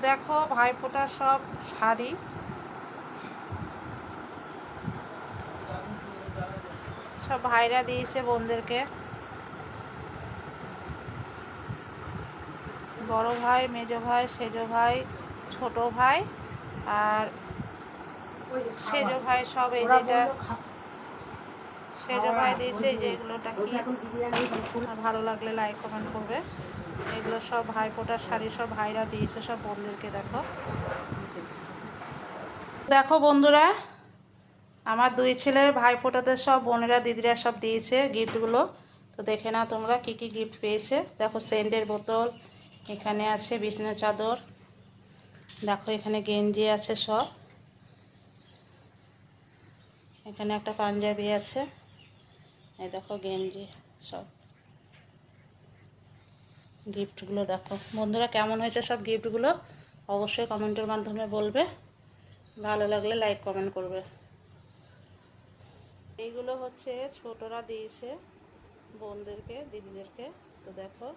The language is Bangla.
দেখো ভাইফোঁটার সব শাড়ি, সব ভাইরা দিয়েছে বোনদেরকে। বড় ভাই, মেজো ভাই, সেজো ভাই, ছোট ভাই আর সেজো ভাই সব। এই যেটা সেজো ভাই দিয়েছে, এই যে এগুলোটা কি, আর ভালো লাগলে লাইক কমেন্ট করবে। এগুলো সব ভাইফোঁটার শাড়ি, সব ভাইরা দিয়েছে সব বোনদেরকে। দেখো দেখো বন্ধুরা, আমার দুই ছেলের ভাইফোঁটাতে সব বোনেরা দিদিরা সব দিয়েছে গিফটগুলো। তো দেখে নাও তোমরা কি কি গিফট পেয়েছে। দেখো সেন্টের বোতল, এখানে আছে বিছানা চাদর, দেখো এখানে গেঞ্জি আছে সব, এখানে একটা পাঞ্জাবি আছে, এই দেখো গেঞ্জি সব। গিফটগুলো দেখো বন্ধুরা কেমন হয়েছে সব গিফটগুলো, অবশ্যই কমেন্টের মাধ্যমে বলবে। ভালো লাগলে লাইক কমেন্ট করবে। এইগুলো হচ্ছে ছোটরা দিয়েছে বোনদেরকে, দিদিদেরকে। তো দেখো